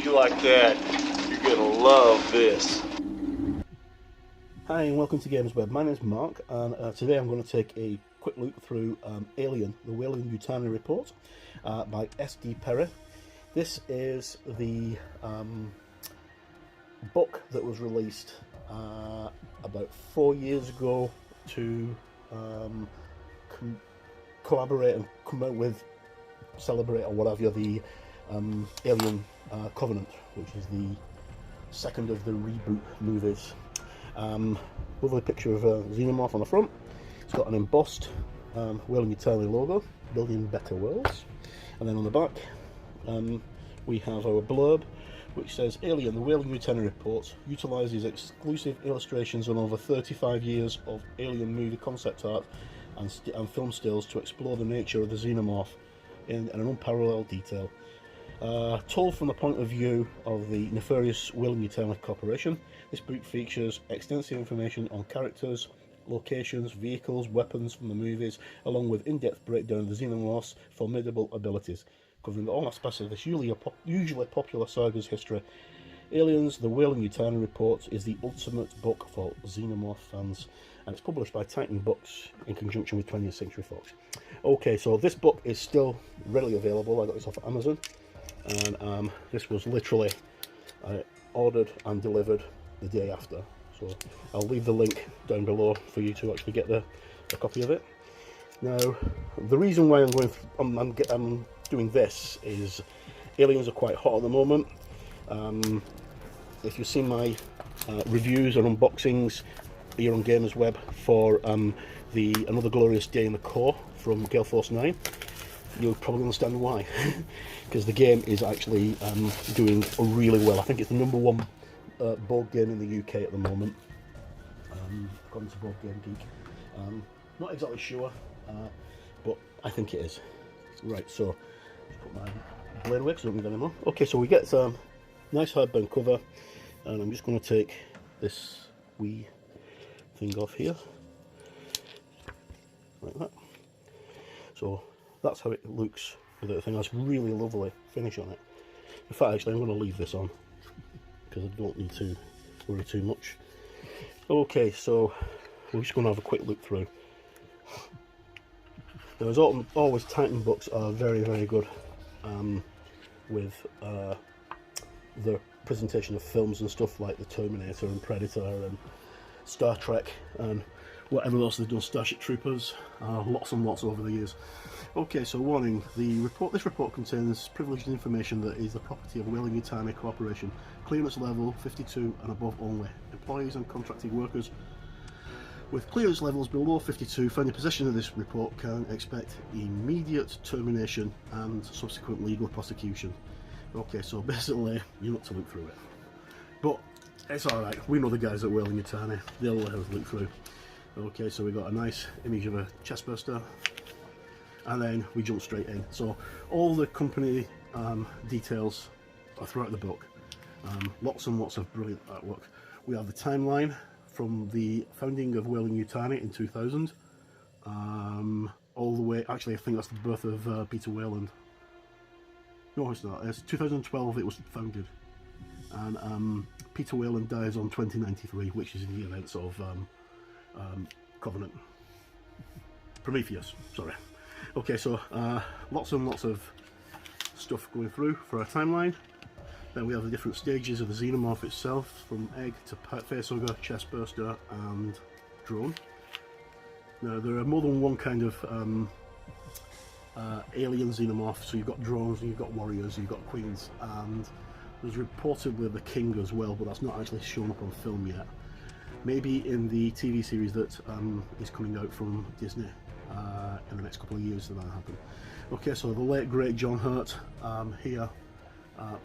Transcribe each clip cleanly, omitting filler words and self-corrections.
you like that, you're gonna love this. Hi and welcome to Games Web. My name is Mark, and today I'm going to take a quick look through Alien, the Wayland-Yutani Report by S.D. Perry. This is the book that was released about 4 years ago to collaborate and come out with, celebrate or whatever, the Alien Covenant, which is the second of the reboot movies. Lovely picture of a xenomorph on the front. It's got an embossed Wayland-Yutani logo, building better worlds. And then on the back we have our blurb, which says Alien, the Wayland-Yutani Report utilises exclusive illustrations on over 35 years of Alien movie concept art and film stills to explore the nature of the xenomorph in an unparalleled detail. Told from the point of view of the nefarious Wayland-Yutani Corporation, this book features extensive information on characters, locations, vehicles, weapons from the movies, along with in-depth breakdown of the xenomorph's formidable abilities, covering all aspects of this usually popular saga's history. Aliens, the Wayland-Yutani Report is the ultimate book for xenomorph fans, and it's published by Titan Books in conjunction with 20th Century Fox. Okay, so this book is still readily available. I got this off Amazon. And this was literally ordered and delivered the day after, so I'll leave the link down below for you to actually get a copy of it. Now, the reason why I'm doing this is Aliens are quite hot at the moment. If you've seen my reviews or unboxings here on Gamers Web for the Another Glorious Day in the Core from Gale Force 9, you'll probably understand why. Because the game is actually doing really well. I think it's the #1 board game in the UK at the moment, according to Board Game Geek. Not exactly sure, but I think it is. Right, so just put my blade away because I don't need it anymore. Okay, so we get nice hardbound cover, and I'm just going to take this wee thing off here, like that. So that's how it looks with the thing. That's really lovely finish on it. In fact, actually, I'm going to leave this on because I don't need to worry too much. Okay, so we're just going to have a quick look through. Now, as always, Titan Books are very, very good with the presentation of films and stuff like the Terminator and Predator and Star Trek and whatever else they've done, Starship Troopers, lots and lots over the years. Okay, so warning, this report contains privileged information that is the property of Wayland-Yutani Corporation. Clearance level 52 and above only. Employees and contracted workers with clearance levels below 52 finding possession of this report can expect immediate termination and subsequent legal prosecution. Okay, so basically you're not to look through it. But it's alright, we know the guys at Wayland-Yutani, they'll let us look through. Okay, so we got a nice image of a chestburster, and then we jump straight in. So all the company details are throughout the book. Lots and lots of brilliant artwork. We have the timeline from the founding of Wayland-Yutani in 2000, all the way, actually I think that's the birth of Peter Wayland. No, it's not. It's 2012 it was founded, and Peter Wayland dies on 2093, which is in the events of Covenant. Prometheus, sorry. Okay, so lots and lots of stuff going through for our timeline. Then we have the different stages of the xenomorph itself, from egg to facehugger, chestburster and drone. Now there are more than one kind of alien xenomorph, so you've got drones, and you've got warriors, you've got queens, and there's reportedly the king as well, but that's not actually shown up on film yet. Maybe in the TV series that is coming out from Disney in the next couple of years that'll happen. Okay, so the late great John Hurt here,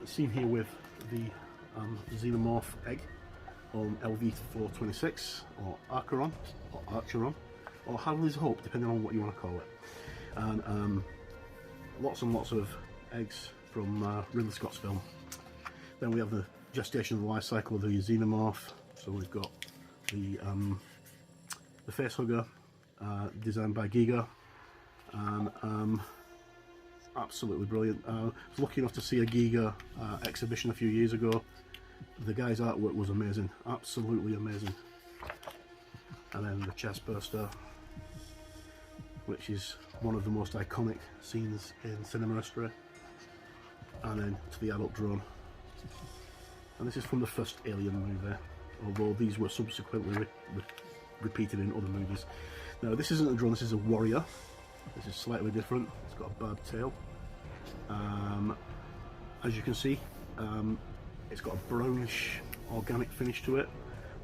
seen here with the xenomorph egg on LV-426 or Archeron or Archeron or Hadley's Hope, depending on what you want to call it. And lots and lots of eggs from Ridley Scott's film. Then we have the gestation of the life cycle of the xenomorph. So we've got the facehugger designed by Giga, and absolutely brilliant. I was lucky enough to see a Giga exhibition a few years ago. The guy's artwork was amazing, absolutely amazing. And then the chest burster, which is one of the most iconic scenes in cinema history. And then to the adult drone. And this is from the first Alien movie, although these were subsequently repeated in other movies. Now this isn't a drone, this is a warrior. This is slightly different, it's got a barbed tail. As you can see, it's got a brownish organic finish to it,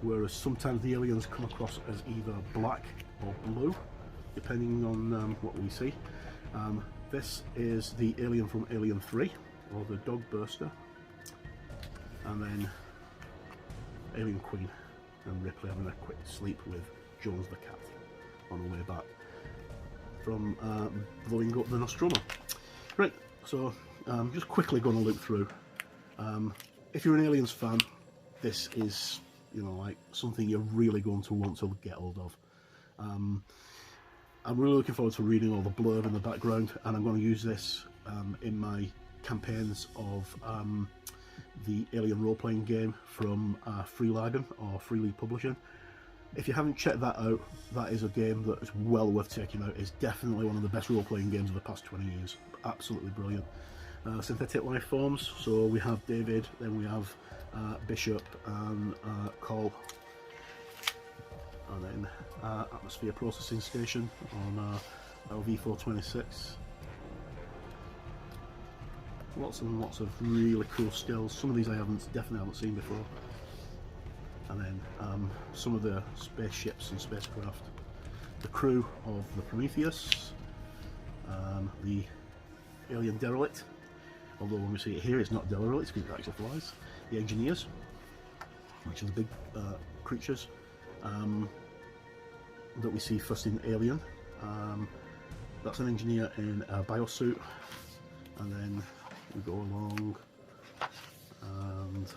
whereas sometimes the aliens come across as either black or blue, depending on what we see. This is the alien from Alien 3, or the dog burster, and then Alien Queen and Ripley having a quick sleep with Jones the cat on the way back from blowing up the Nostromo. Right, so just quickly going to loop through. If you're an Aliens fan, this is, you know, like something you're really going to want to get hold of. I'm really looking forward to reading all the blurb in the background, and I'm going to use this in my campaigns of the Alien role-playing game from Freelagen or Freely Publishing. If you haven't checked that out, that is a game that is well worth checking out. It's definitely one of the best role-playing games of the past 20 years. Absolutely brilliant. Synthetic life forms, so we have David, then we have Bishop and Cole, and then atmosphere processing station on LV-426. Lots and lots of really cool stills. Some of these I definitely haven't seen before. And then some of the spaceships and spacecraft. The crew of the Prometheus, the alien derelict, although when we see it here it's not derelict because it actually flies. The engineers, which are the big creatures that we see first in Alien. That's an engineer in a biosuit, and then we go along and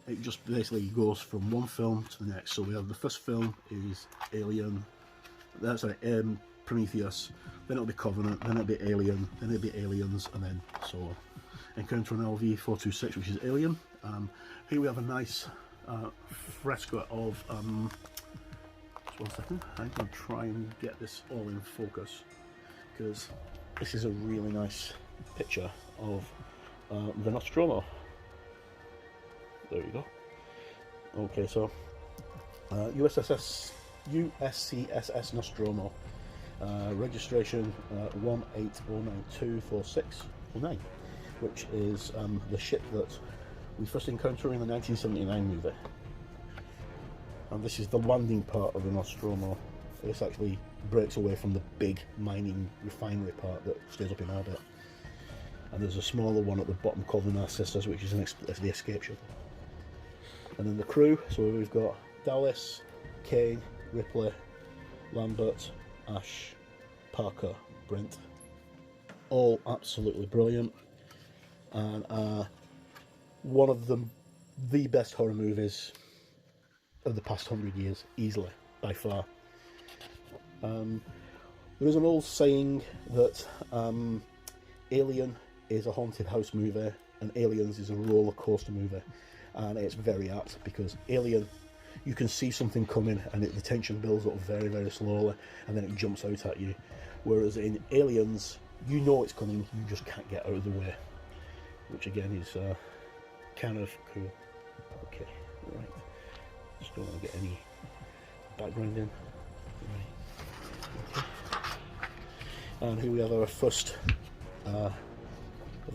it just basically goes from one film to the next. So we have the first film is Alien, Prometheus, then it'll be Covenant, then it'll be Alien, then it'll be Aliens, and then so on. Encounter on LV-426, which is Alien. Here we have a nice fresco of, just one second, I'm going to try and get this all in focus, because this is a really nice picture of the Nostromo. There we go. Okay, so USCSS Nostromo, registration 180924609, which is the ship that we first encounter in the 1979 movie. And this is the landing part of the Nostromo. This actually breaks away from the big mining refinery part that stays up in orbit. And there's a smaller one at the bottom called the Narcissus, which is the escape shuttle. And then the crew, so we've got Dallas, Kane, Ripley, Lambert, Ash, Parker, Brent. All absolutely brilliant. And one of the best horror movies of the past 100 years, easily, by far. There is an old saying that Alien is a haunted house movie and Aliens is a roller coaster movie, and it's very apt, because Alien, you can see something coming and the tension builds up very, very slowly and then it jumps out at you, whereas in Aliens you know it's coming, you just can't get out of the way, which again is kind of cool. Okay, right, just don't want to get any background in. Right. Okay. And here we have our first of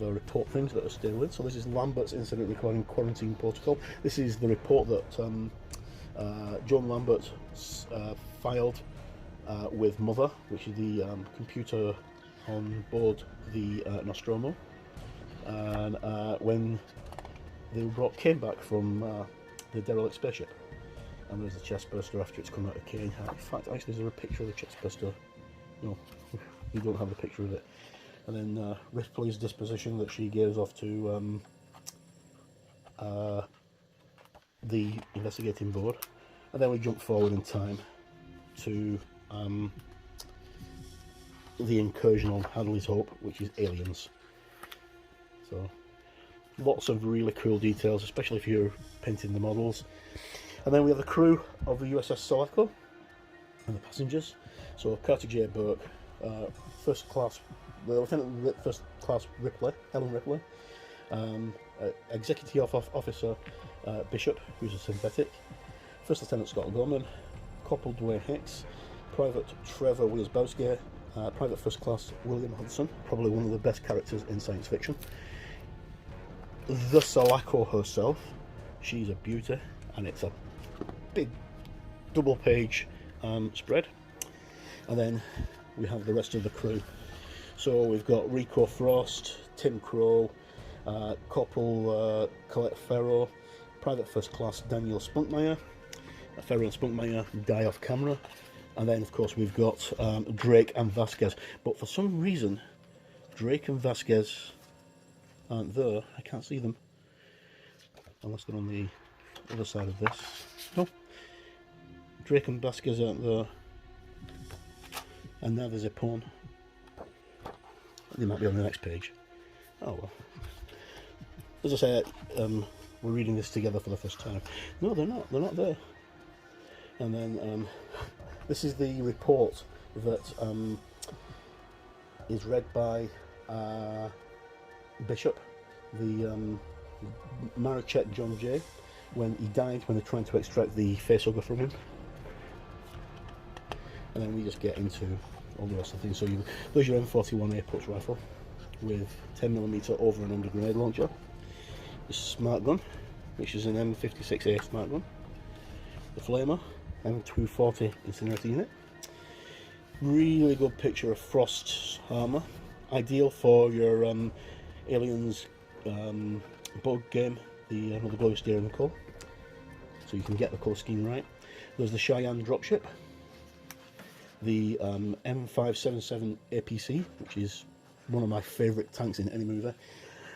our report things that are still in. So this is Lambert's incident recording quarantine protocol. This is the report that John Lambert filed with Mother, which is the computer on board the Nostromo, and when they came back from the derelict spaceship. And there's a chest burster after it's come out of Kane. In fact, actually, there's a picture of the chest burster. No, we don't have a picture of it. And then Ripley's disposition that she gives off to the investigating board. And then we jump forward in time to the incursion on Hadley's Hope, which is aliens. So lots of really cool details, especially if you're painting the models. And then we have the crew of the USS Sulaco and the passengers. So Carter J. Burke, First Class Ripley, Helen Ripley, Executive Officer Bishop, who's a synthetic, First Lieutenant Scott Gorman, Corporal Dwayne Hicks, Private Trevor Williams-Bowski, Private First Class William Hudson, probably one of the best characters in science fiction. The Sulaco herself, she's a beauty, and it's a big double page spread. And then we have the rest of the crew. So we've got Rico Frost, Tim Crow, Corporal Colette Ferro, Private First Class Daniel Spunkmeyer. Ferro and Spunkmeyer die off camera. And then of course we've got Drake and Vasquez. But for some reason, Drake and Vasquez aren't there. I can't see them. Unless they're on the other side of this. No. Drake and Vasquez aren't there. And now there's a pawn. They might be on the next page. Oh well. As I say, we're reading this together for the first time. No, they're not. They're not there. And then this is the report that is read by Bishop, the Marachek John Jay, when he died, when they're trying to extract the facehugger from him. And then we just get into all the rest of the things. So there's your M41 Apex rifle with 10mm over and under grenade launcher. The smart gun, which is an M56A smart gun. The flamer, M240 incinerator unit. Really good picture of Frost's armour. Ideal for your Aliens bug game, the Glorious Deer and the Call. So you can get the colour scheme right. There's the Cheyenne dropship. The M577 APC, which is one of my favourite tanks in any movie.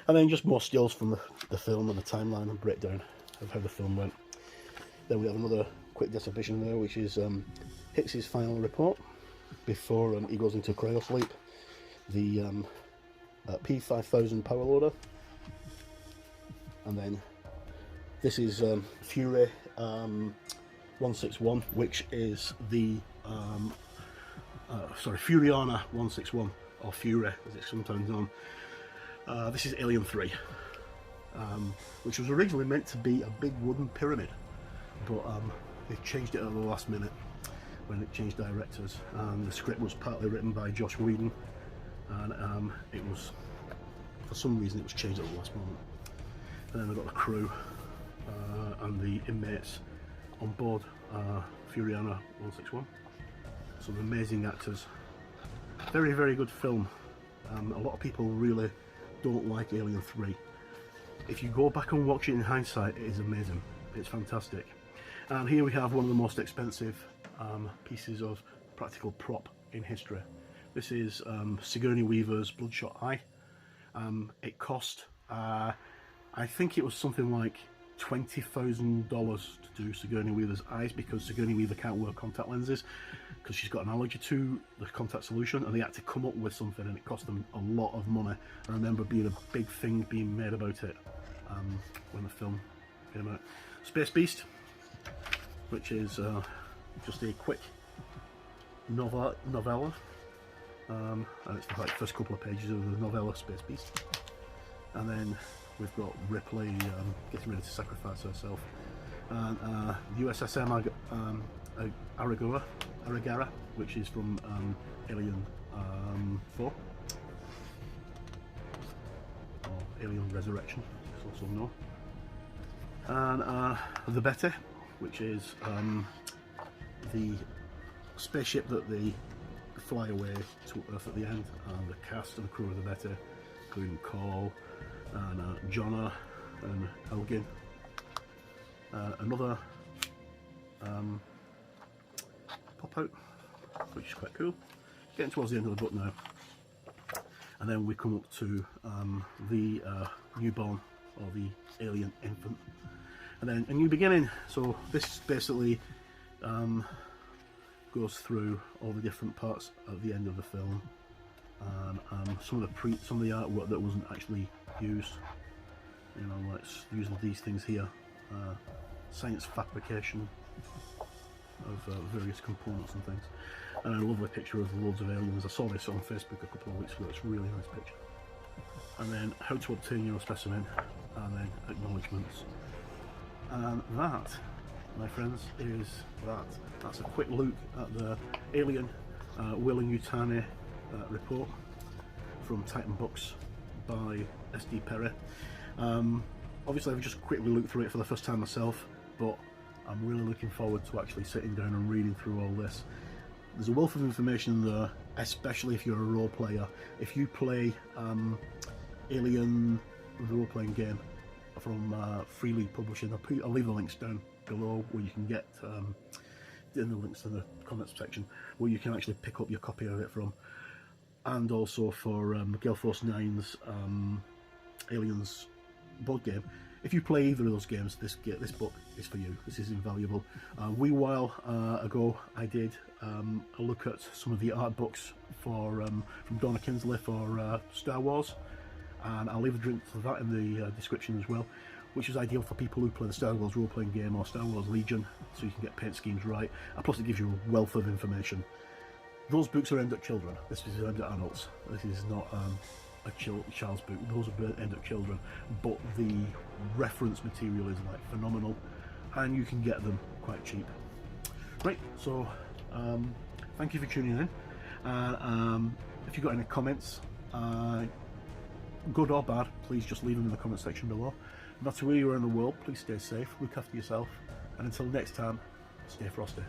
And then just more stills from the film and the timeline and breakdown of how the film went. Then we have another quick exhibition there, which is Hicks's final report before he goes into cryosleep. The P5000 power loader. And then this is Fury 161, which is the Furiana 161, or Fury as it's sometimes known. This is Alien 3, which was originally meant to be a big wooden pyramid, but they changed it at the last minute when it changed directors. The script was partly written by Josh Whedon, and it was, for some reason, it was changed at the last moment. And then we've got the crew and the inmates on board Furiana 161. Some amazing actors. Very, very good film. A lot of people really don't like Alien 3. If you go back and watch it in hindsight, it is amazing. It's fantastic. And here we have one of the most expensive pieces of practical prop in history. This is Sigourney Weaver's Bloodshot Eye. It cost, I think it was something like $20,000 to do Sigourney Weaver's eyes, because Sigourney Weaver can't wear contact lenses because she's got an allergy to the contact solution, and they had to come up with something, and it cost them a lot of money. I remember being a big thing being made about it when the film came out. Space Beast, which is just a quick novella, and it's the first couple of pages of the novella Space Beast. And then we've got Ripley getting ready to sacrifice herself, and USSM Aragara, which is from Alien 4, or Alien Resurrection, it's also known. And the Betty, which is the spaceship that they fly away to Earth at the end, and the cast and crew of the Betty, including Cole and Jonna and Elgin. Another pop out, which is quite cool. Getting towards the end of the book now, and then we come up to the newborn, or the alien infant, and then a new beginning. So this basically goes through all the different parts at the end of the film, and some of the artwork that wasn't actually used. You know, like using these things here, science fabrication of various components and things. And a lovely picture of loads of aliens. I saw this on Facebook a couple of weeks ago. It's a really nice picture. And then how to obtain your specimen, and then acknowledgements. And that, my friends, is that. That's a quick look at the alien Wayland-Yutani report from Titan Books by S.D. Perry. Obviously I've just quickly looked through it for the first time myself, but I'm really looking forward to actually sitting down and reading through all this. There's a wealth of information there, especially if you're a role player. If you play Alien, the role-playing game from Freely Publishing, I'll leave the links down below where you can get in the links in the comments section, where you can actually pick up your copy of it from. And also for Gale Force 9's Aliens board game. If you play either of those games, this book is for you. This is invaluable. A wee while ago I did a look at some of the art books for from Donna Kinsley for Star Wars, and I'll leave a link to that in the description as well, which is ideal for people who play the Star Wars role-playing game or Star Wars Legion, so you can get paint schemes right, and plus it gives you a wealth of information. Those books are aimed at children. This is aimed at adults. This is not a child's book. Those are aimed at children, but the reference material is like phenomenal, and you can get them quite cheap. Right, so thank you for tuning in. If you've got any comments, good or bad, please just leave them in the comment section below. No matter where you are in the world, please stay safe, look after yourself, and until next time, stay frosty.